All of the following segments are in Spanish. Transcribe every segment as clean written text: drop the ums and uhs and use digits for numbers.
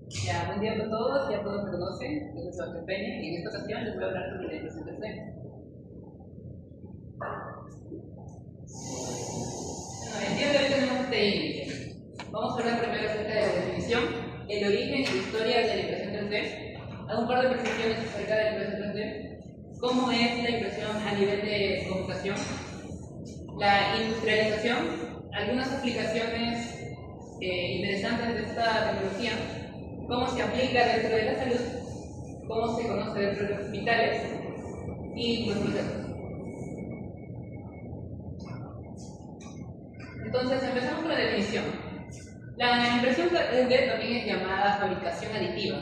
Ya, buen día a todos, ya todos me conocen, yo soy Sebastián Peña y en esta ocasión les voy a hablar sobre la impresión 3D. Bueno, el día de hoy tenemos este índice. Vamos a hablar primero acerca de la definición, el origen y la historia de la impresión 3D, hago un par de precisiones acerca de la impresión 3D, cómo es la impresión a nivel de computación, la industrialización, algunas aplicaciones interesantes de esta tecnología, cómo se aplica dentro de la salud, cómo se conoce dentro de los hospitales y los procesos. Entonces, empezamos con la definición. La impresión 3D también es llamada fabricación aditiva,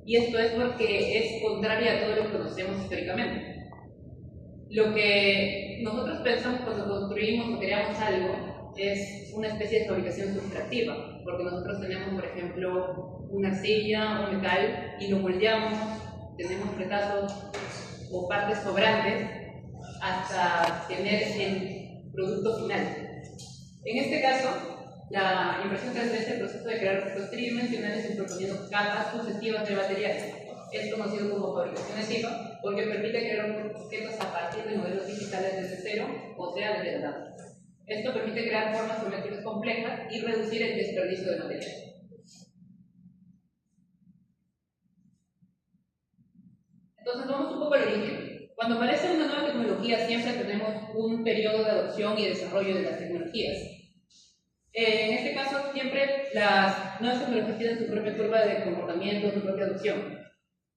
y esto es porque es contraria a todo lo que conocemos históricamente. Lo que nosotros pensamos cuando construimos o creamos algo es una especie de fabricación sustractiva, porque nosotros tenemos, por ejemplo, una arcilla, un metal, y lo moldeamos, tenemos retazos o partes sobrantes hasta tener el producto final. En este caso, la impresión 3D es el proceso de crear objetos tridimensionales superponiendo capas sucesivas de materiales. Es conocido como fabricación aditiva porque permite crear objetos a partir de modelos digitales desde cero, o sea, desde la nada. Esto permite crear formas geométricas complejas y reducir el desperdicio de material. Entonces, vamos un poco al origen. Cuando aparece una nueva tecnología, siempre tenemos un periodo de adopción y desarrollo de las tecnologías. En este caso, siempre las nuevas tecnologías tienen su propia curva de comportamiento, su propia adopción.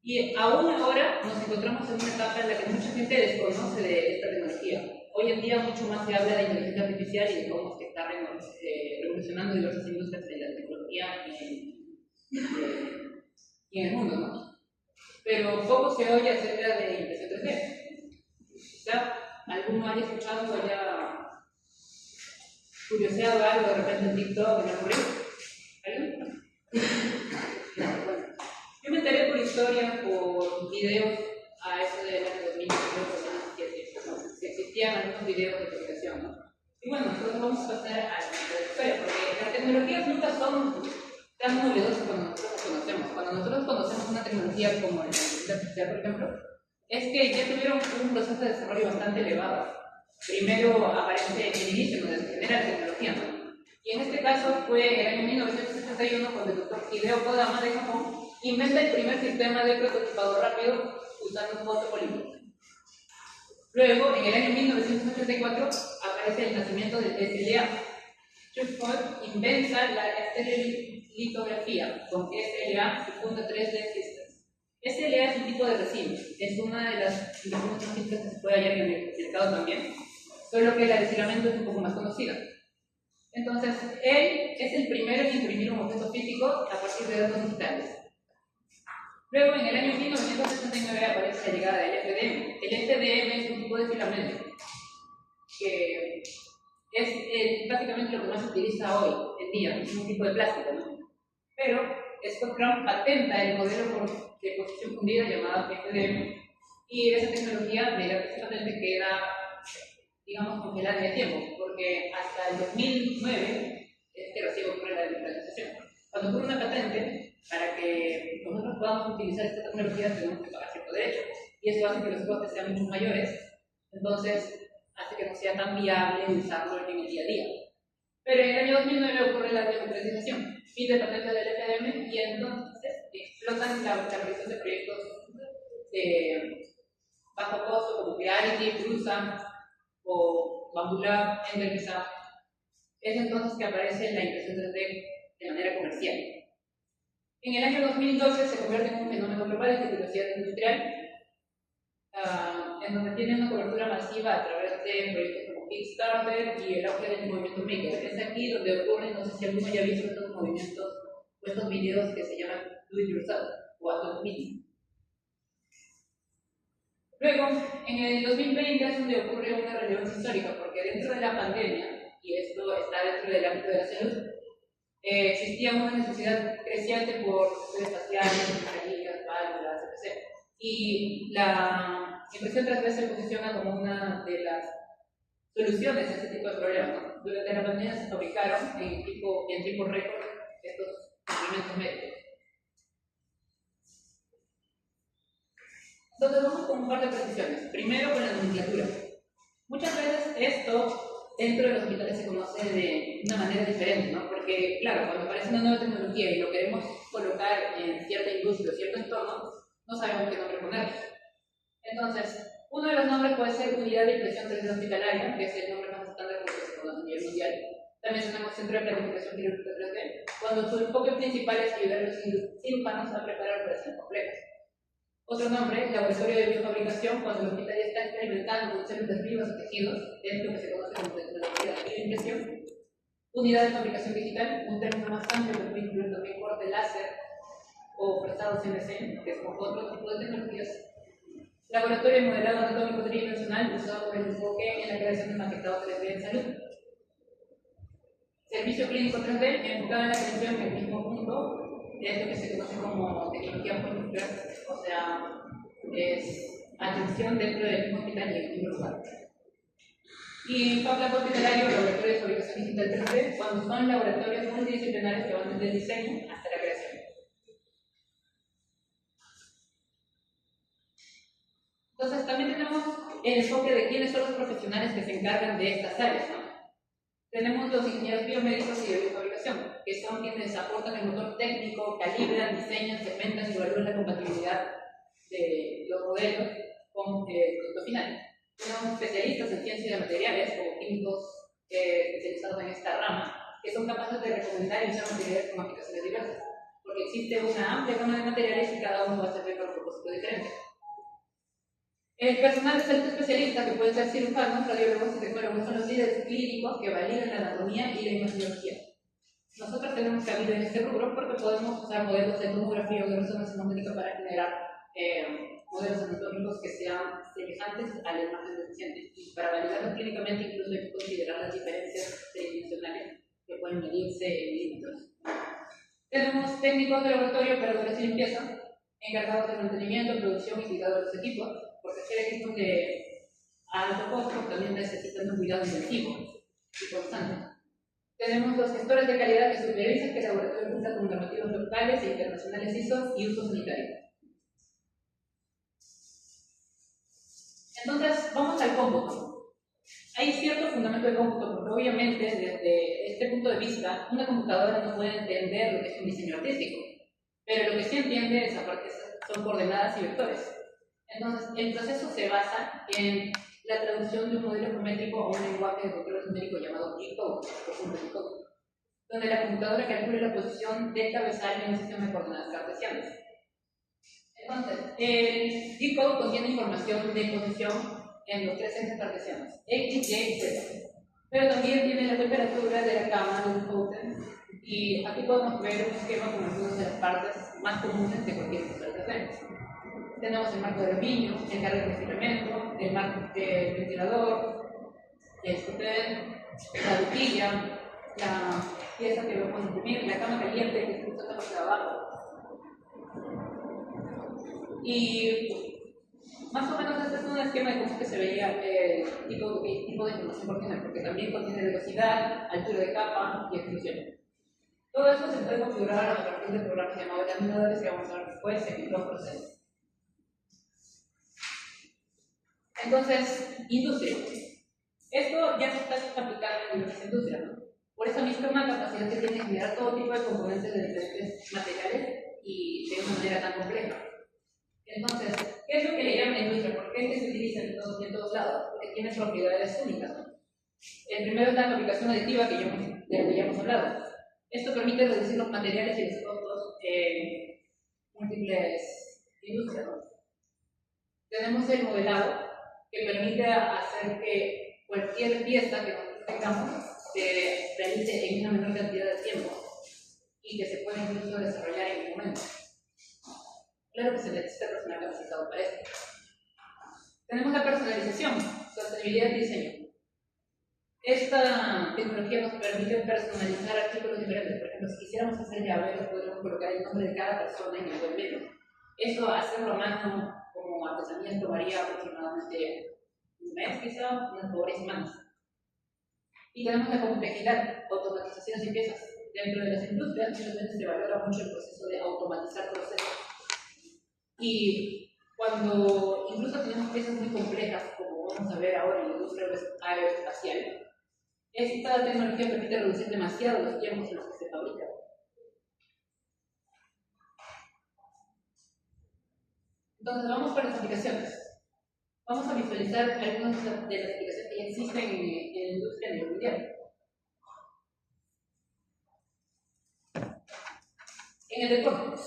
Y aún ahora nos encontramos en una etapa en la que mucha gente desconoce de esta tecnología. Hoy en día mucho más se habla de inteligencia artificial y de cómo es que está revolucionando diversas industrias de la tecnología y en el mundo, ¿no? Pero poco se oye acerca de impresión 3D. Quizá alguno haya escuchado o haya curioseado algo de repente en TikTok, en algún río. ¿Alguien? No, bueno. Yo me enteré por historia, por videos a eso del año 2017, que existían algunos videos de fabricación, ¿no? Y bueno, nosotros vamos a pasar a la historia, porque las tecnologías nunca son tan novedosas cuando nosotros las conocemos. Cuando nosotros conocemos una tecnología como la inteligencia artificial, por ejemplo, es que ya tuvieron un proceso de desarrollo bastante elevado. Primero aparece el inicio donde se genera la tecnología, ¿no? Y en este caso fue el año 1971 cuando el doctor Hideo Kodama de Japón inventa el primer sistema de prototipado rápido usando fotopolímeros. Luego, en el año 1984, aparece el nacimiento del SLA. Schutzfeld inventa la estereolitografía con SLA y funda 3D Systems. SLA es un tipo de resina, es una de las impresiones más simples que se puede hallar en el mercado también, solo que la de filamento es un poco más conocida. Entonces, él es el primero en imprimir un objeto físico a partir de datos digitales. Luego, en el año 1969 aparece la llegada del FDM. El FDM es un tipo de filamento que es básicamente lo que más se utiliza hoy en día, es un tipo de plástico, ¿no? Pero Scott Crown patenta el modelo de posición fundida llamado FDM, y esa tecnología de la patente queda, digamos, congelada en el tiempo, porque hasta el 2009 es que recibe ocurre la democratización. Cuando ocurre una patente, para que nosotros podamos utilizar esta tecnología tenemos que pagar cierto derecho, y esto hace que los costes sean mucho mayores, entonces hace que no sea tan viable usarlo en el día a día. Pero en el año 2009 ocurre la democratización, fin de patente del FDM, y entonces explotan la realización de proyectos de bajo costo como Clarity, Prusa o Bamboo Lab, Endelmesa. Es entonces que aparece la impresión 3D de manera comercial. En el año 2012 se convierte en un fenómeno global de velocidad industrial, en donde tiene una cobertura masiva a través de proyectos como Kickstarter y el auge del movimiento Maker. Es aquí donde ocurren, no sé si alguno ya ha visto estos movimientos o estos videos que se llaman Do It Yourself o Hazlo tú mismo. Luego, en el 2020 es donde ocurre una relevancia histórica, porque dentro de la pandemia, y esto está dentro del ámbito de la salud, existía una necesidad creciente por sensores espaciales, mascarillas, válvulas, etc. Y la impresión 3D se posiciona como una de las soluciones a este tipo de problemas, ¿no? Durante la pandemia se fabricaron en tiempo récord estos instrumentos médicos. Entonces vamos con un par de precisiones. Primero con la nomenclatura. Muchas veces esto dentro de los hospitales se conoce de una manera diferente, ¿no? Porque, claro, cuando aparece una nueva tecnología y lo queremos colocar en cierta industria o cierto entorno, no sabemos qué nombre poner. Entonces, uno de los nombres puede ser Unidad de Impresión 3D Hospitalaria, que es el nombre más estándar que se conoce a nivel mundial. También tenemos Centro de Planificación Quirúrgica 3D, cuando su enfoque principal es ayudar a los cirujanos a preparar operaciones complejas. Otro nombre, Laboratorio de Biofabricación, cuando el hospital está experimentando con células vivas o tejidos, es lo que se conoce como tecnología de bioimpresión. Unidad de Fabricación Digital, un término más amplio que puede incluir también corte láser o prestado CNC, que es otro tipo de tecnologías. Laboratorio de Modelado Anatómico Tridimensional, usado por el enfoque en la creación de maquetado 3D en salud. Servicio Clínico 3D, enfocado en la atención en el mismo punto, es lo que se conoce como tecnología molecular, o sea, es atención dentro del mismo hospital y en el mismo lugar. Y FabLab hospitalario, laboratorio de fabricación digital 3D, cuando son laboratorios multidisciplinarios que van desde el diseño hasta la creación. Entonces, también tenemos el enfoque de quiénes son los profesionales que se encargan de estas áreas, ¿no? Tenemos los ingenieros biomédicos y de biofabricación, que son quienes aportan el motor técnico, calibran, diseñan, segmentan y evalúan la compatibilidad de los modelos con el producto final. Tenemos especialistas en ciencia de materiales, como químicos especializados en esta rama, que son capaces de recomendar y usar materiales con aplicaciones diversas, porque existe una amplia gama de materiales y cada uno va a servir para un propósito diferente. El personal es especialista, que pueden ser cirujanos, radiólogos y tecnólogos, son los líderes clínicos que validan la anatomía y la imagenología. Nosotros tenemos cabida en este rubro porque podemos usar modelos de tomografía o de resonancia magnética para generar modelos anatómicos que sean semejantes a la imagen del paciente. Y para validarlos clínicamente, incluso hay que considerar las diferencias tridimensionales que pueden medirse en milímetros. Tenemos técnicos de laboratorio, operadores de limpieza, encargados de mantenimiento, producción y cuidado de los equipos, porque ser equipos de alto costo también necesitan un cuidado intensivo y constante. Tenemos los gestores de calidad que supervisan que el laboratorio cumpla con normativas locales e internacionales ISO y uso sanitario. Entonces, vamos al cómputo. Hay cierto fundamento de cómputo, porque obviamente desde este punto de vista, una computadora no puede entender lo que es un diseño artístico, pero lo que sí entiende es, aparte, son coordenadas y vectores. Entonces, el proceso se basa en la traducción de un modelo geométrico a un lenguaje de control numérico llamado G-code, donde la computadora calcula la posición del cabezal en un sistema de coordenadas cartesianas. Entonces, el G-code contiene información de posición en los tres ejes cartesianos, X, Y y Z. Pero también tiene la temperatura de la cama, del hotel, y aquí podemos ver un esquema con algunas de las partes más comunes de cualquier sistema de trenes. Tenemos el marco de aluminio, el carro de filamento, el marco del ventilador, el sostén, la dutilla, la pieza que vamos a imprimir, la cama caliente que se usa para abajo. Y más o menos este es un esquema de cómo es que se veía el tipo de información por tener, porque también contiene velocidad, altura de capa y extrusión. Todo esto se puede configurar a partir de programas llamados laminadores que vamos a ver después en los procesos. Entonces, industria. Esto ya se está aplicando en diversas industrias, ¿no? Por esa misma capacidad que tiene de generar todo tipo de componentes de diferentes materiales y de una manera tan compleja. Entonces, ¿qué es lo que le llaman industria? ¿Por qué es que se utiliza en todos lados? Porque tiene propiedades únicas, ¿no? El primero es la fabricación aditiva, de la que ya hemos hablado. Esto permite reducir los materiales y los costos en múltiples industrias, ¿no? Tenemos el modelado, que permite hacer que cualquier pieza que nosotros tengamos se realice en una menor cantidad de tiempo y que se pueda incluso desarrollar en un momento. Claro que se necesita personal capacitado para esto. Tenemos la personalización, sostenibilidad y diseño. Esta tecnología nos permite personalizar artículos diferentes. Por ejemplo, si quisiéramos hacer llaveros, podríamos colocar el nombre de cada persona en el buen medio. Eso, hacerlo a mano como artesanía, tomaría aproximadamente un mes, quizá, unas varias semanas. Y tenemos la complejidad, automatizaciones y piezas. Dentro de las industrias, muchas veces se valora mucho el proceso de automatizar procesos. Y cuando incluso tenemos piezas muy complejas, como vamos a ver ahora en la industria aeroespacial, esta tecnología permite reducir demasiado los tiempos en los que se fabrica. Entonces, vamos con las aplicaciones. Vamos a visualizar algunas de las aplicaciones que ya existen en la industria a nivel mundial. En el deporte,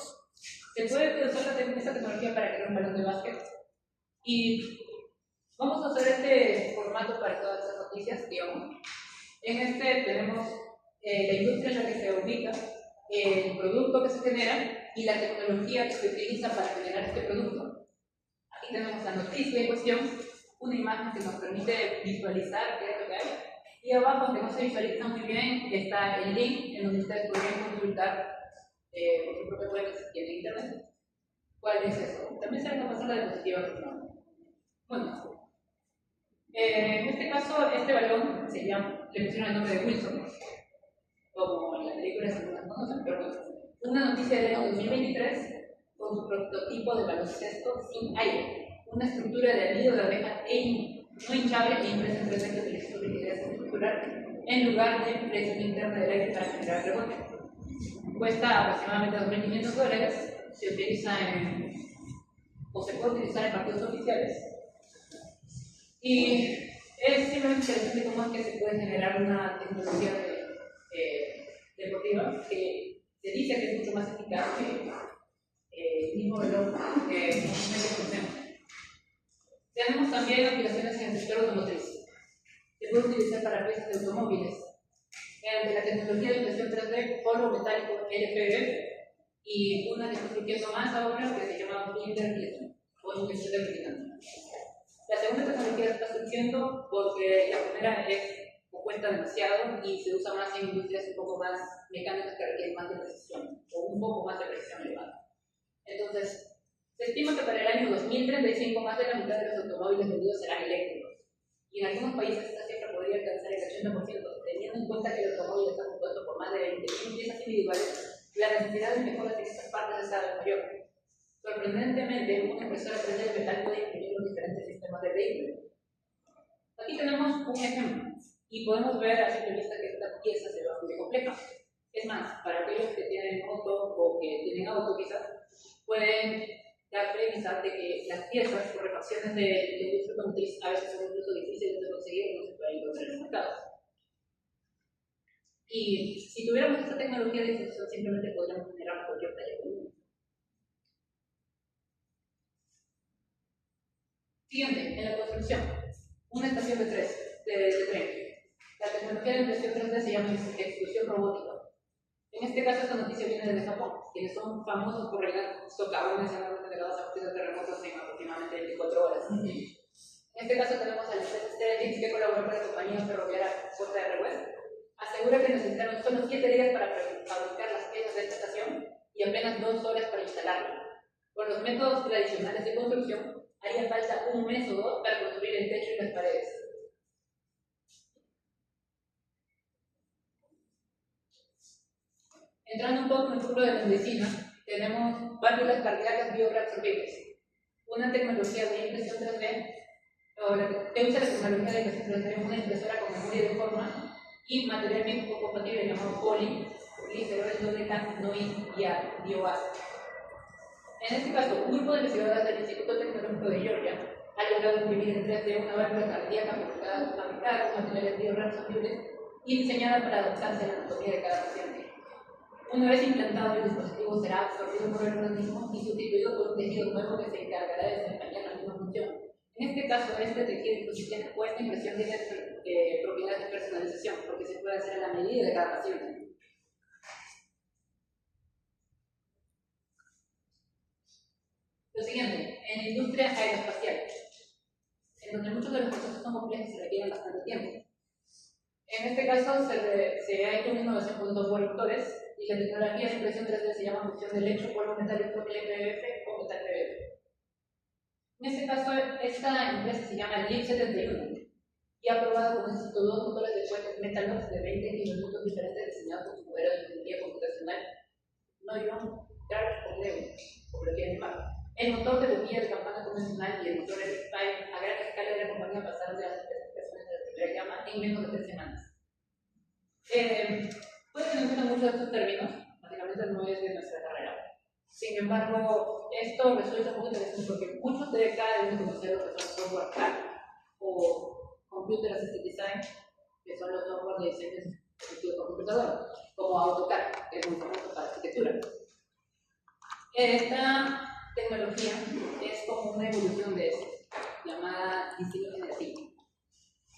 se puede usar esta tecnología para crear un balón de básquet. Y vamos a hacer este formato para todas estas noticias, digamos. En este tenemos la industria en la que se ubica, el producto que se genera y la tecnología que se utiliza para generar este producto. Aquí tenemos la noticia en cuestión, una imagen que nos permite visualizar qué es lo que hay. Y abajo, aunque no se visualiza muy bien, está el link en donde ustedes podrían consultar por su propia cuenta si tienen internet. ¿Cuál es eso? También será una pasada diapositiva. Bueno, en este caso, este balón se llama, le pusieron el nombre de Wilson, como en la película se lo conocen, pero bueno, una noticia del año 2023 con su prototipo de baloncesto sin aire, una estructura de anillo de abeja no hinchable e impresa en 3D que utiliza su rigidez estructural en lugar de presión interna del aire para generar rebote. Cuesta aproximadamente $2.500, se utiliza o se puede utilizar en partidos oficiales. Y es simplemente interesante cómo es que se puede generar una tecnología deportiva que se dice que es mucho más eficaz que el mismo reloj que conocemos. Tenemos también aplicaciones en el sector automotriz. Se puede utilizar para piezas de automóviles mediante la tecnología de impresión 3D, polvo metálico LPF y una que está surgiendo más ahora que se llama Interclip o impresión de retina. La segunda tecnología está surgiendo porque la primera cuesta demasiado y se usa más en industrias un poco más mecánicas que requieren más de precisión o un poco más de precisión elevada. Entonces, se estima que para el año 2035 más de la mitad de los automóviles vendidos serán eléctricos. Y en algunos países esta cifra podría alcanzar el 80%, teniendo en cuenta que el automóvil está compuesto por más de 20.000 piezas individuales, la necesidad de mejoras en estas partes es cada vez mayor. Sorprendentemente, una impresora 3D de metal puede imprimir los diferentes sistemas del vehículo. Aquí tenemos un ejemplo, y podemos ver a simple vista que esta pieza se ve bastante compleja. Es más, para aquellos que tienen moto o que tienen auto quizás, pueden dar premisa de que las piezas o refacciones de la industria automotriz a veces son incluso difíciles de conseguir y no se pueden encontrar en los mercados. Y si tuviéramos esta tecnología de difusión, simplemente podríamos generar cualquier taller. Siguiente, en la construcción, una estación de tren. La tecnología de impresión 3D se llama extrusión robótica. En este caso, esta noticia viene desde Japón, quienes son famosos por realizar socavones enormes generados a partir de terremotos en aproximadamente 24 horas. En este caso tenemos a la empresa Stellantis, que colaboró con la compañía ferroviaria JR West. Asegura que necesitaron solo 7 días para fabricar las piezas de esta estación y apenas 2 horas para instalarla. Con los métodos tradicionales de construcción, haría falta 1 mes o 2 para construir el techo y las paredes. Entrando un poco en el futuro de la medicina, tenemos válvulas cardíacas bioreabsorbibles, una tecnología de impresión 3D, que usa la tecnología de impresión 3D, una impresora con memoria de forma y material biocompatible compatible llamado poly, glicerol doble canoid y DOA. En este caso, un grupo de investigadores del Instituto Tecnológico de Georgia ha logrado imprimir en 3D una válvula cardíaca fabricada con materiales bioreabsorbibles y diseñada para adaptarse a la anatomía de cada paciente. Una vez implantado, el dispositivo será absorbido por el organismo y sustituido por un tejido nuevo que se encargará de desempeñar la misma función. En este caso, este tejido o esta impresión tiene propiedades de personalización, porque se puede hacer a la medida de cada paciente. Lo siguiente, en la industria aeroespacial, en donde muchos de los procesos son complejos y requieren bastante tiempo. En este caso, se ha hecho una innovación con 2 reactores y la tecnología de impresión 3D se llama función de lecho, polvo metálico LPF o metal PBF. En este caso, esta empresa se llama LIP 71 y ha probado con éxito 2 motores de cohetes Metalox de 20 kilonewtons diferentes diseñados con su modelo de ingeniería computacional Neuron Dark o Leo, como lo quieren llamar. El motor de boquilla de campana con funcional y el motor a gran escala de la compañía pasaron de las especificaciones de la primera llama en menos de 3 semanas. Puede que no entiendan mucho de estos términos, básicamente no es de nuestra carrera. Sin embargo, esto resulta muy interesante porque muchos de acá deben conocer lo que son software CAD o Computer Assisted Design, que son los software de diseño ejecutivo por computadora, como AutoCAD, que es un software para arquitectura. Esta tecnología es como una evolución de esto, llamada diseño generativo.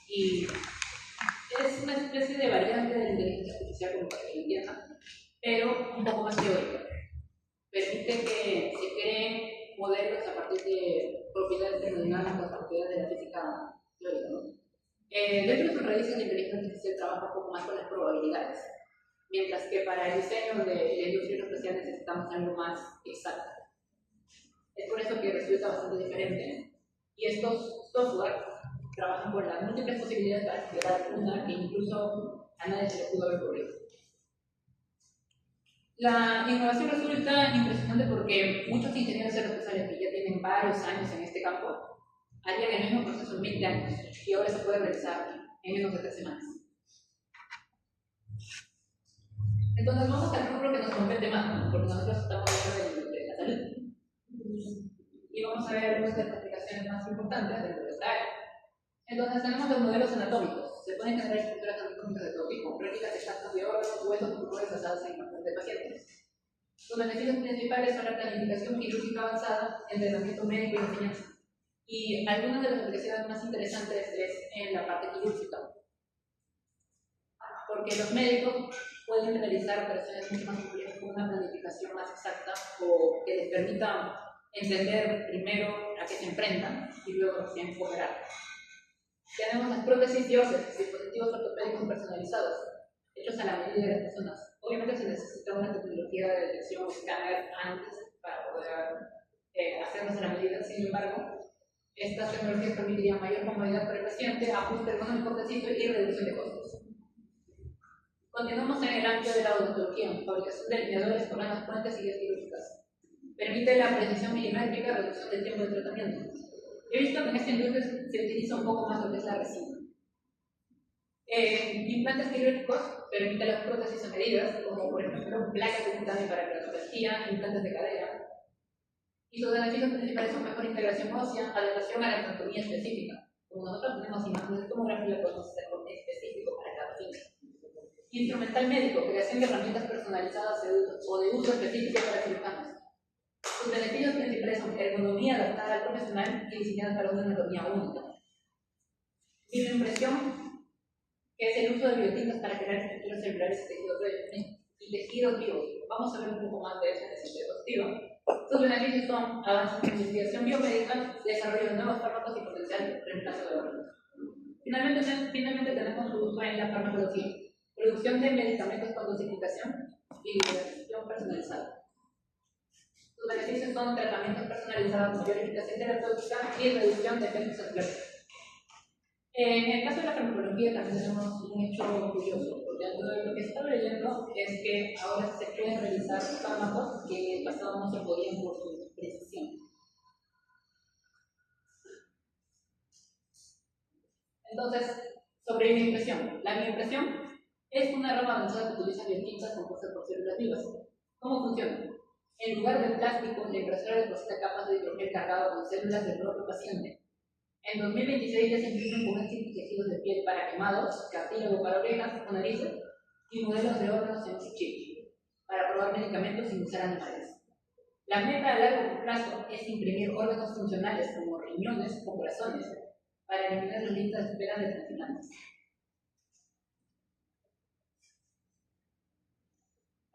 Y es una especie de variante de la inteligencia artificial, como para que lo entiendan, pero un poco más teórica. Permite que se creen modelos a partir de propiedades termodinámicas, propiedades de la física teórica, ¿no? Dentro de sus raíces, la inteligencia artificial trabaja un poco más con las probabilidades, mientras que para el diseño de la industria aeroespacial necesitamos algo más exacto. Es por eso que resulta bastante diferente. Y estos software trabajan con las múltiples posibilidades para explorar una que incluso a nadie se le pudo haber ocurrido. La innovación resulta impresionante porque muchos ingenieros aeroespaciales que ya tienen varios años en este campo harían el mismo proceso en 20 años y ahora se puede realizar en menos de 3 semanas. Entonces vamos al rubro que nos compete más, porque nosotros estamos dentro de la salud. Y vamos a ver algunas de las aplicaciones más importantes dentro de esta área. Entonces tenemos los modelos anatómicos. Se pueden generar estructuras anatómicas de todo tipo, réplicas exactas de órganos, huesos, tumores basadas en imágenes de pacientes. Sus beneficios principales son la planificación quirúrgica avanzada, entrenamiento médico y enseñanza. Y algunas de las aplicaciones más interesantes es en la parte quirúrgica, porque los médicos pueden realizar operaciones mucho más complejas con una planificación más exacta o que les permita entender primero a qué se enfrentan y luego recién operar. Tenemos las prótesis y órtesis, dispositivos ortopédicos personalizados, hechos a la medida de las personas. Obviamente se necesita una tecnología de detección escáner antes para poder hacerlos a la medida. Sin embargo, estas tecnologías permitirían mayor comodidad para el paciente, ajuste ergonómico preciso y reducción de costos. Continuamos en el ámbito de la odontología, fabricación de alineadores, coronas, puentes y guías quirúrgicas. Permite la precisión milimétrica, reducción del tiempo de tratamiento. He visto que en esta industria se utiliza un poco más lo que es la resina. Implantes quirúrgicos permiten las prótesis a medidas, como por ejemplo placas de titanio para cranioplastía, implantes de cadera. Y sus beneficios principales son mejor integración ósea, adaptación a la anatomía específica. Como nosotros tenemos imágenes de tomografía, podemos hacer con específico para cada fin. Instrumental médico, creación de herramientas personalizadas o de uso específico para cirujanos. Sus beneficios principales son ergonomía adaptada al profesional y diseñada para una anatomía única. Bioimpresión, que es el uso de biotintas para crear estructuras celulares y tejidos vivos. Vamos a ver un poco más de eso en el siguiente diapositiva. Sus beneficios son avances en investigación biomédica, desarrollo de nuevos fármacos y potencial reemplazo de órganos. Finalmente tenemos su uso en la farmacología, producción de medicamentos con dosificación y liberación personalizada. Sus beneficios son tratamientos personalizados, mayor eficacia terapéutica y reducción de efectos secundarios. En el caso de la farmacología también tenemos un hecho curioso, porque algo de lo que estaba leyendo es que ahora se pueden realizar fármacos que en el pasado no se podían por su precisión. Entonces, sobre bioimpresión. La bioimpresión es una rama avanzada que utiliza biotintas compuestas por células vivas. ¿Cómo funciona? En lugar de plástico, la impresora deposita capas de hidrogel cargado con células del propio paciente. En 2026 ya se imprimen con éxito tejidos de piel para quemados, cartílago para orejas o narices y modelos de órganos en un chip para probar medicamentos sin usar animales. La meta a largo plazo es imprimir órganos funcionales como riñones o corazones para eliminar las listas de espera de trasplantes.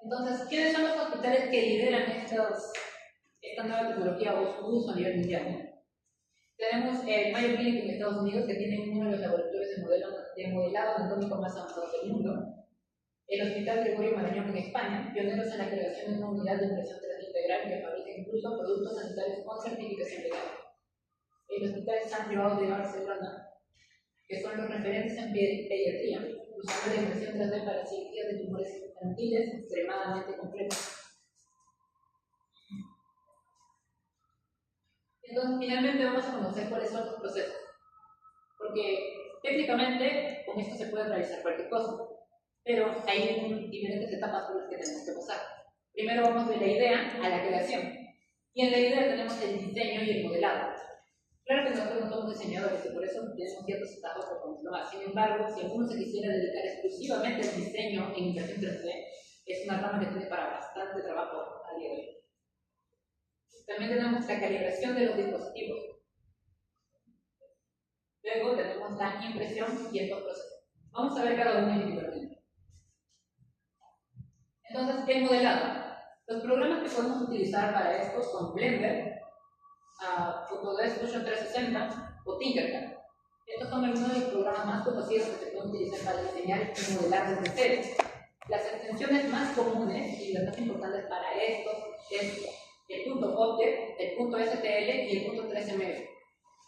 Entonces, ¿quiénes son los hospitales que lideran esta nueva tecnología o su uso a nivel mundial? Tenemos el Mayo Clinic en Estados Unidos, que tiene uno de los laboratorios de modelado anatómico más avanzados del mundo. El Hospital Gregorio Marañón en España, pioneros en la creación de una unidad de impresión 3D integral que fabrica incluso productos sanitarios con certificación legal. El Hospital San Joao de Barcelona, que son los referentes en pediatría, usando la impresión 3D para cirugías de tumores infantiles extremadamente complejas. Entonces, finalmente vamos a conocer cuáles son los procesos. Porque técnicamente con esto se puede realizar cualquier cosa, pero hay diferentes etapas por las que tenemos que pasar. Primero vamos de la idea a la creación. Y en la idea tenemos el diseño y el modelado. Claro que nosotros no somos diseñadores y por eso tenemos ciertas etapas por controlar. Sin embargo, si alguno se quisiera dedicar exclusivamente al diseño en impresión 3D, es una rama que tiene para bastante trabajo a día de hoy. También tenemos la calibración de los dispositivos. Luego tenemos la impresión y el postproceso. Vamos a ver cada uno individualmente. Entonces, el modelado. Los programas que podemos utilizar para esto son Blender, Autodesk Fusion 360 o Tinkercad. Estos son algunos de los programas más conocidos que se pueden utilizar para diseñar y modelar desde cero. Las extensiones más comunes y las más importantes para esto es el .object, el .stl y el .3ml.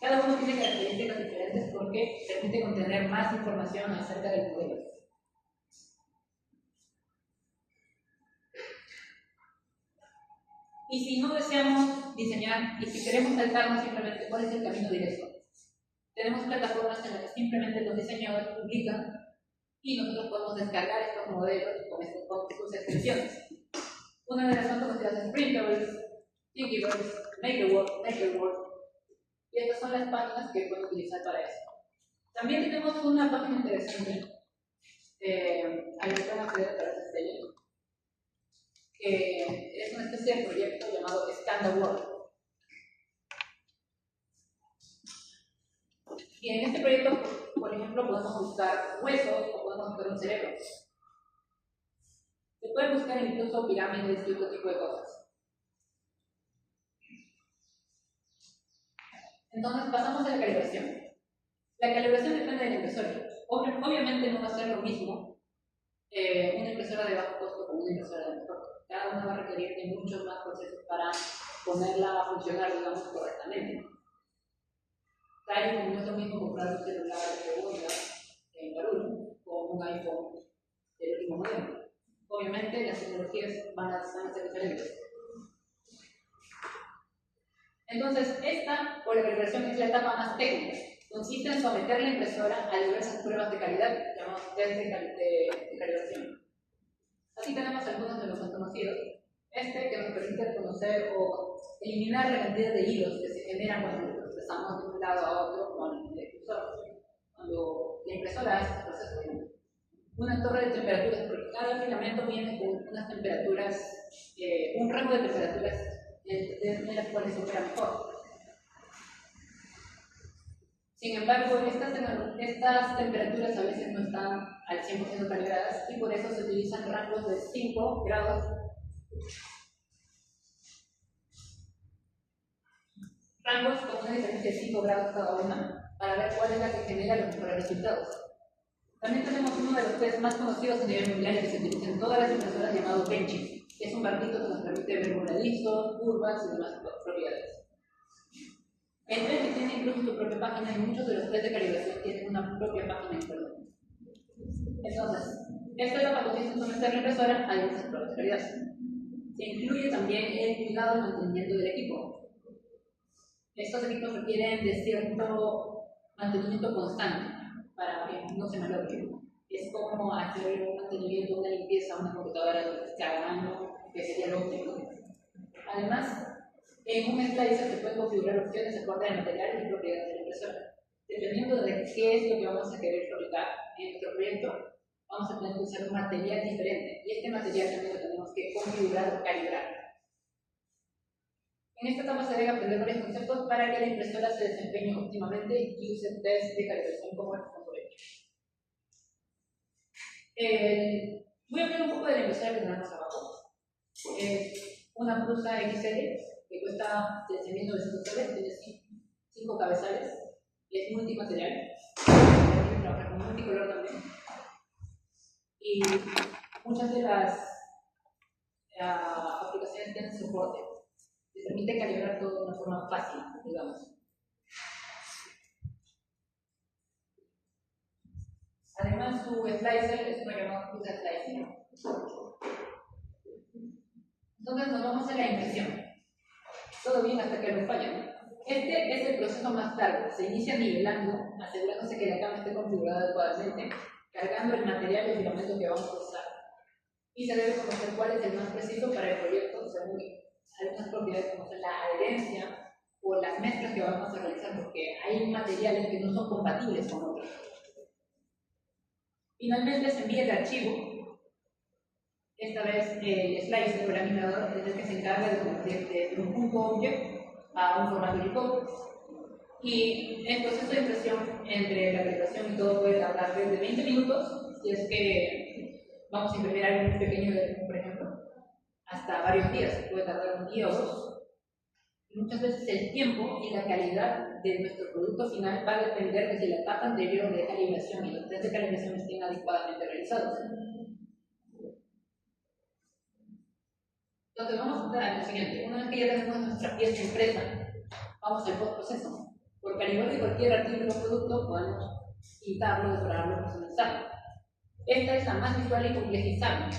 Cada uno tiene características diferentes porque permite contener más información acerca del modelo. Y si no deseamos diseñar y si queremos saltarnos simplemente cuál es el camino directo, tenemos plataformas en las que simplemente los diseñadores publican y nosotros podemos descargar estos modelos con sus extensiones. Una de las más conocidas es Printables, Thingiverse, Makerwork, y estas son las páginas que pueden utilizar para eso. También tenemos una página interesante a la que van a acceder a través de este link, que es una especie de proyecto llamado ScandaWorld. Y en este proyecto, por ejemplo, podemos buscar huesos o podemos buscar un cerebro. Se puede buscar incluso pirámides y otro tipo de cosas. Entonces pasamos a la calibración. La calibración depende de la impresora. Obviamente no va a ser lo mismo una impresora de bajo costo como una impresora de alto costo. Cada una va a requerir de muchos más procesos para ponerla a funcionar, digamos, correctamente. Tal y como no es lo mismo comprar un celular de segunda en Perú o un iPhone del último modelo. Obviamente las tecnologías van a ser diferentes. Entonces, esta, por la calibración, es la etapa más técnica. Consiste en someter la impresora a diversas pruebas de calidad, llamamos test de calibración. Así tenemos algunos de los más conocidos. Este, que nos permite reconocer o eliminar la cantidad de hilos que se generan cuando procesamos de un lado a otro con el cursor. Cuando la impresora hace este proceso, una torre de temperaturas, porque cada filamento viene con unas temperaturas, un rango de temperaturas en las cuales se opera mejor. Sin embargo, estas temperaturas a veces no están al 100% calibradas y por eso se utilizan rangos de 5 grados. Rangos con una diferencia de 5 grados cada una para ver cuál es la que genera los mejores resultados. También tenemos uno de los test más conocidos a nivel mundial que se utiliza en todas las impresoras llamado benching, que es un barquito que nos permite ver voladizos, curvas y demás propiedades. El test tiene incluso su propia página y muchos de los test de calibración tienen una propia página en internet. Entonces, esta etapa consiste en someter la impresora a diversas pruebas de calidad. Se incluye también el cuidado y mantenimiento del equipo. Estos equipos requieren de cierto mantenimiento constante para que no se malogre. Es como hacer un mantenimiento, una limpieza a una computadora donde se haga mano, que sería lo óptimo. Además, en un slicer se pueden configurar opciones acorde al material y propiedades de la impresora. Dependiendo de qué es lo que vamos a querer fabricar en nuestro proyecto, vamos a tener que usar un material diferente. Y este material también lo tenemos que configurar o calibrar. En esta etapa se debe aprender varios conceptos para que la impresora se desempeñe óptimamente y use test de calibración como el componente. Voy a hablar un poco de la impresora que tenemos abajo. Es una Prusa XL que cuesta 13.900 soles, tiene 5 cabezales, es multimaterial, trabaja con multicolor también. Y muchas de las aplicaciones tienen soporte. Te permite calibrar todo de una forma fácil, digamos. Además, su slicer es una llamada Prusa Slicer. Entonces nos vamos a la impresión. Todo bien hasta que algo falla, ¿no? Este es el proceso más largo. Se inicia nivelando, asegurándose que la cama esté configurada adecuadamente, cargando el material y el filamento que vamos a usar. Y se debe conocer cuál es el más preciso para el proyecto según algunas propiedades como son la adherencia o las mezclas que vamos a realizar, porque hay materiales que no son compatibles con otros. Finalmente se envía el archivo. Esta vez el slicer o laminador es el que se encarga de convertir de un punto object a un formato Unicode. Y el proceso de impresión entre la calibración y todo puede tardar desde 20 minutos, si es que vamos a imprimir algo muy pequeño, por ejemplo, hasta varios días, puede tardar un día o dos. Y muchas veces el tiempo y la calidad de nuestro producto final va a depender de si la etapa anterior de calibración y los test de calibración estén adecuadamente realizados. Entonces vamos a lo siguiente. Una vez que ya tenemos nuestra pieza impresa, vamos al postproceso. Por calibrar de cualquier artículo o producto podemos pintarlo, decorarlo, personalizarlo. Esta es la más visual y complejizable,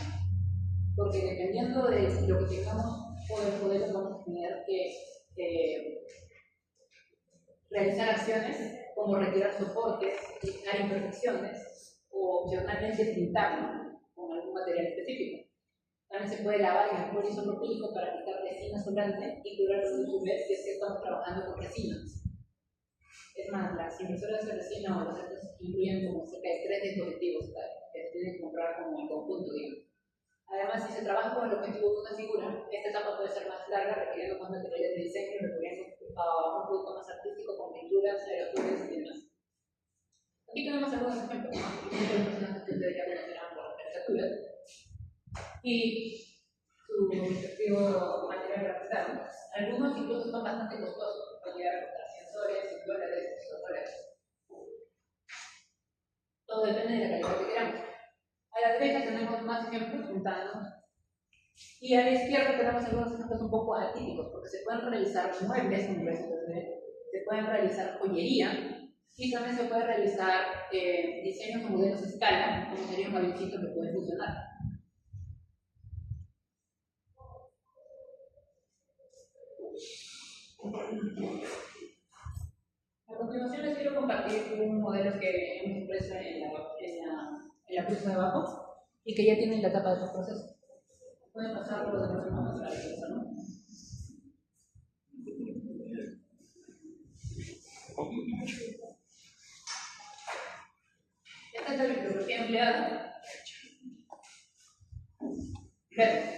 porque dependiendo de lo que tengamos o del modelo vamos a tener que realizar acciones como retirar soportes, eliminar imperfecciones o opcionalmente pintarlo con algún material específico. También se puede lavar en alcohol isopropílico para quitar resina sobrante y curarlo de UV si es que estamos trabajando con resinas. Es más, las impresoras de resina o los estos incluyen como cerca de 3 dispositivos que se tienen que comprar como en conjunto, digamos. Además, si se trabaja con el objetivo de una figura, esta etapa puede ser más larga, requiriendo más materiales de diseño, recurriendo a un producto más artístico con pinturas, aerosoles y demás. Aquí tenemos algunos ejemplos, ¿no? Muchas personas que ustedes ya conocerán por arquitecturas y su respectivo material grafitado. Algunos incluso son bastante costosos, pueden llegar a costar $100, $100, todo depende de la calidad que queramos. A la derecha tenemos más ejemplos juntados y a la izquierda tenemos algunos ejemplos un poco atípicos, porque se pueden realizar muebles, como se pueden realizar joyería y también se puede realizar diseños o modelos a escala, como sería un avioncito que puede funcionar. A continuación les quiero compartir un modelo que hemos impreso en la pieza de abajo y que ya tiene la etapa de su proceso. Pueden pasarlo de la forma más rápida, ¿no? Esta es la bibliografía empleada. Verde.